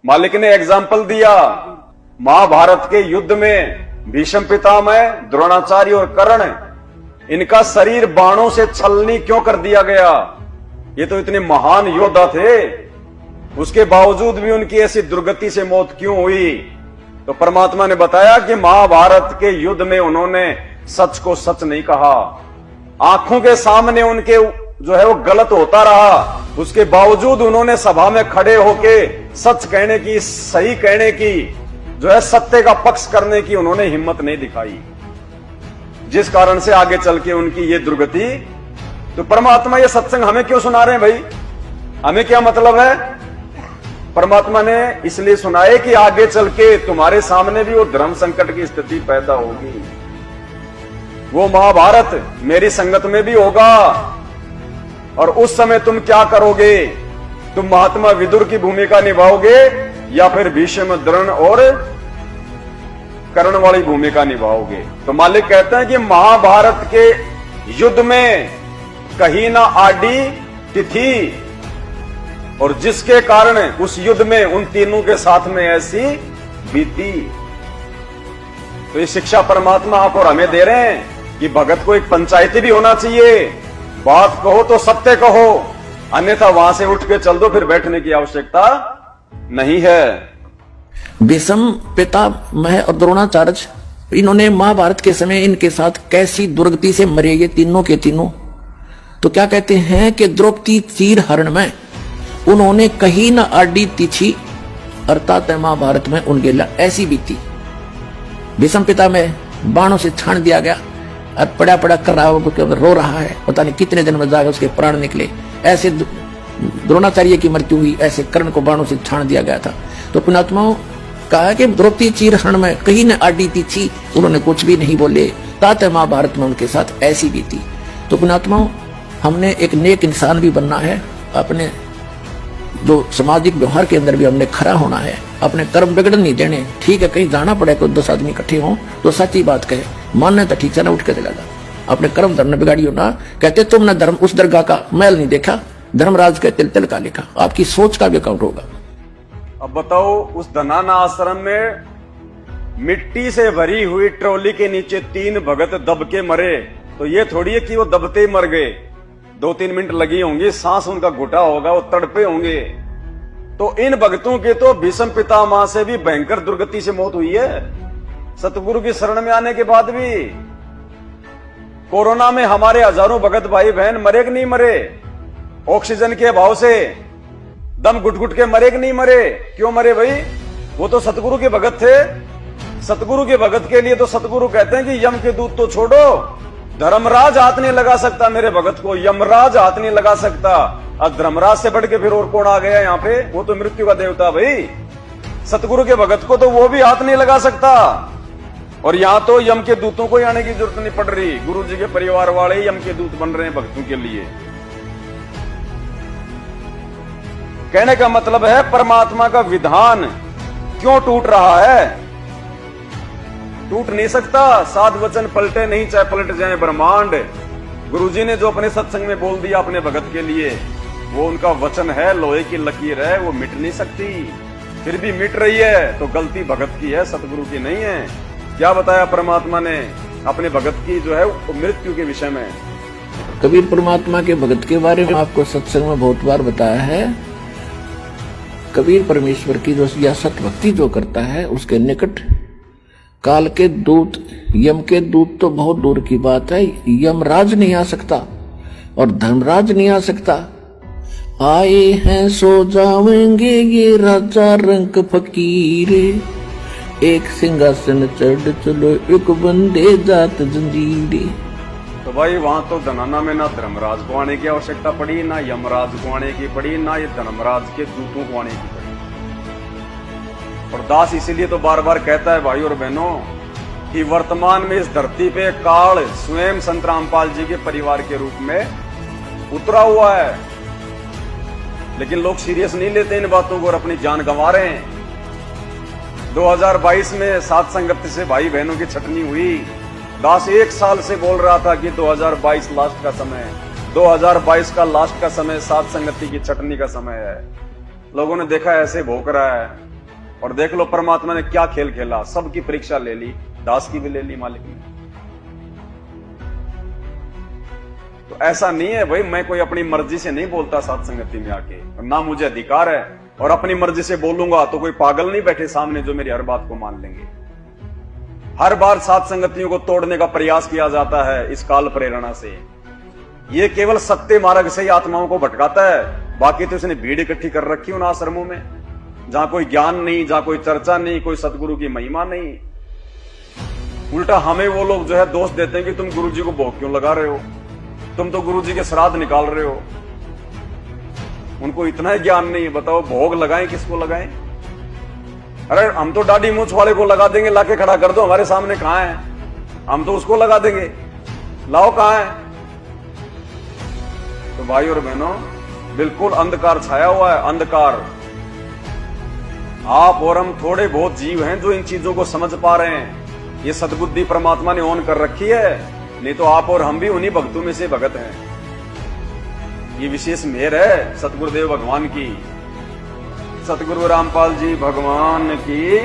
मालिक ने एग्जाम्पल दिया, महाभारत के युद्ध में भीष्म पितामह, द्रोणाचार्य और कर्ण, इनका शरीर बाणों से छलनी क्यों कर दिया गया? ये तो इतने महान योद्धा थे, उसके बावजूद भी उनकी ऐसी दुर्गति से मौत क्यों हुई? तो परमात्मा ने बताया कि महाभारत के युद्ध में उन्होंने सच को सच नहीं कहा। आंखों के सामने उनके जो है वो गलत होता रहा, उसके बावजूद उन्होंने सभा में खड़े होके सच कहने की, सही कहने की, जो है सत्य का पक्ष करने की उन्होंने हिम्मत नहीं दिखाई, जिस कारण से आगे चल के उनकी ये दुर्गति। तो परमात्मा ये सत्संग हमें क्यों सुना रहे हैं भाई? हमें क्या मतलब है? परमात्मा ने इसलिए सुनाए कि आगे चल के तुम्हारे सामने भी वो धर्म संकट की स्थिति पैदा होगी। वो महाभारत मेरी संगत में भी होगा, और उस समय तुम क्या करोगे? तुम महात्मा विदुर की भूमिका निभाओगे या फिर भीष्म, द्रोण और कर्ण वाली भूमिका निभाओगे? तो मालिक कहते हैं कि महाभारत के युद्ध में कहीं ना आडी तिथि, और जिसके कारण उस युद्ध में उन तीनों के साथ में ऐसी बीती। तो ये शिक्षा परमात्मा आप और हमें दे रहे हैं कि भगत को एक पंचायती भी होना चाहिए। बात कहो तो सत्य कहो, अन्यथा वहां से उठ के चल दो, फिर बैठने की आवश्यकता नहीं है। भीष्म पितामह और द्रोणाचार्य, इन्होंने महाभारत के समय इनके साथ कैसी दुर्गति से मरे ये तीनों के तीनों। तो क्या कहते हैं कि द्रौपदी चीर हरण में उन्होंने कहीं न आडी तिथि, अर्थात महाभारत में उनके लिए ऐसी बीती। भीष्म पितामह बाणों से छान दिया गया और पड़ा पड़ा कर रहा हो, रो रहा है, पता नहीं कितने दिन में जाकर उसके प्राण निकले। ऐसे द्रोणाचार्य की मृत्यु हुई, ऐसे कर्ण को बाणों से छान दिया गया था। तो पुण्यात्माओं कहा कि द्रौपदी चीर हरण में कहीं न आडी तिथि, उन्होंने कुछ भी नहीं बोले, तात महाभारत में उनके साथ ऐसी बीती। तो पुण्यात्माओं हमने एक नेक इंसान भी बनना है, अपने जो सामाजिक व्यवहार के अंदर भी हमने खरा होना है, अपने कर्म बिगड़न नहीं देने। ठीक है, कहीं जाना पड़े तो 10 आदमी इकट्ठे हों तो सच्ची बात कहे, मानने तो ठीक से ना उठ के चला जा, अपने कर्म धर्म बिगाड़ियो ना। कहते तुमने धर्म उस दरगाह का मैल नहीं देखा, धर्मराज के तिल तिल का लिखा। आपकी सोच का भी अकाउंट होगा। अब बताओ, उस धनाना आश्रम में मिट्टी से भरी हुई ट्रॉली के नीचे 3 भगत दब के मरे, तो ये थोड़ी है कि वो दबते ही मर गए। 2-3 मिनट लगी होंगी, सांस उनका घुटा होगा, वो तड़पे होंगे। तो इन भक्तों के तो भीष्म पितामह से भी भयंकर दुर्गति से मौत हुई है, सतगुरु की शरण में आने के बाद भी। कोरोना में हमारे हजारों भगत भाई बहन मरे कि नहीं मरे? ऑक्सीजन के अभाव से दम घुट घुट के मरे कि नहीं मरे? क्यों मरे भाई? वो तो सतगुरु के भगत थे। सतगुरु के भगत के लिए तो सतगुरु कहते हैं कि यम के दूत तो छोड़ो, धर्मराज हाथ नहीं लगा सकता मेरे भगत को, यमराज हाथ नहीं लगा सकता। अब धर्मराज से बढ़ के फिर और कौन आ गया यहाँ पे? वो तो मृत्यु का देवता भाई। सतगुरु के भगत को तो वो भी हाथ नहीं लगा सकता। और यहाँ तो यम के दूतों को आने की जरूरत नहीं पड़ रही, गुरु जी के परिवार वाले यम के दूत बन रहे हैं भक्तों के लिए। कहने का मतलब है परमात्मा का विधान क्यों टूट रहा है? टूट नहीं सकता। साध वचन पलटे नहीं, चाहे पलट जाए ब्रह्मांड। गुरुजी ने जो अपने सत्संग में बोल दिया अपने भगत के लिए, वो उनका वचन है, लोहे की लकीर है, वो मिट नहीं सकती। फिर भी मिट रही है तो गलती भगत की है, सतगुरु की नहीं है। क्या बताया परमात्मा ने अपने भगत की जो है मृत्यु के विषय में? कबीर परमात्मा के भगत के बारे में आपको सत्संग में बहुत बार बताया है। कबीर परमेश्वर की जो या सत भक्ति जो करता है, उसके निकट काल के दूत, यम के दूत तो बहुत दूर की बात है, यमराज नहीं आ सकता और धर्मराज नहीं आ सकता। आए हैं सो जावेंगे ये राजा रंग फकीरे, एक सिंहासन चढ़ चलो एक बंदे जात जंजीरे। तो भाई वहां तो धनाना में ना धर्मराज को आने की आवश्यकता पड़ी, ना यमराज को आने की पड़ी, ना ये धर्मराज के दूतों को आने की पड़ी। और दास इसीलिए तो बार बार कहता है भाई और बहनों कि वर्तमान में इस धरती पे काल स्वयं संत रामपाल जी के परिवार के रूप में उतरा हुआ है, लेकिन लोग सीरियस नहीं लेते इन बातों को और अपनी जान गंवा रहे हैं। 2022 में सात संगत से भाई बहनों की छटनी हुई। दास 1 साल से बोल रहा था कि 2022 लास्ट का समय है, 2022 का लास्ट का समय सात संगति की छटनी का समय है। लोगों ने देखा ऐसे भोंक रहा है, और देख लो परमात्मा ने क्या खेल खेला, सबकी परीक्षा ले ली, दास की भी ले ली मालिक ने। तो ऐसा नहीं है भाई, मैं कोई अपनी मर्जी से नहीं बोलता साथ संगति में आके, ना मुझे अधिकार है, और अपनी मर्जी से बोलूंगा तो कोई पागल नहीं बैठे सामने जो मेरी हर बात को मान लेंगे। हर बार साथ संगतियों को तोड़ने का प्रयास किया जाता है इस काल प्रेरणा से। ये केवल सत्य मार्ग से ही आत्माओं को भटकाता है, बाकी तो इसने भीड़ इकट्ठी कर रखी उन आश्रमों में जहां कोई ज्ञान नहीं, जहां कोई चर्चा नहीं, कोई सतगुरु की महिमा नहीं। उल्टा हमें वो लोग जो है दोष देते हैं कि तुम गुरुजी को भोग क्यों लगा रहे हो, तुम तो गुरुजी के श्राद्ध निकाल रहे हो। उनको इतना ही ज्ञान नहीं, बताओ भोग लगाएं किसको लगाएं? अरे हम तो दाढ़ी मूछ वाले को लगा देंगे, लाके खड़ा कर दो हमारे सामने, कहां है? हम तो उसको लगा देंगे, लाओ कहां है? तो भाई और बहनों, बिल्कुल अंधकार छाया हुआ है, अंधकार। आप और हम थोड़े बहुत जीव हैं जो इन चीजों को समझ पा रहे हैं। ये सद्बुद्धि परमात्मा ने ऑन कर रखी है, नहीं तो आप और हम भी उन्हीं भक्तों में से भगत हैं। ये विशेष मेहर है सतगुरुदेव भगवान की। सतगुरु रामपाल जी भगवान की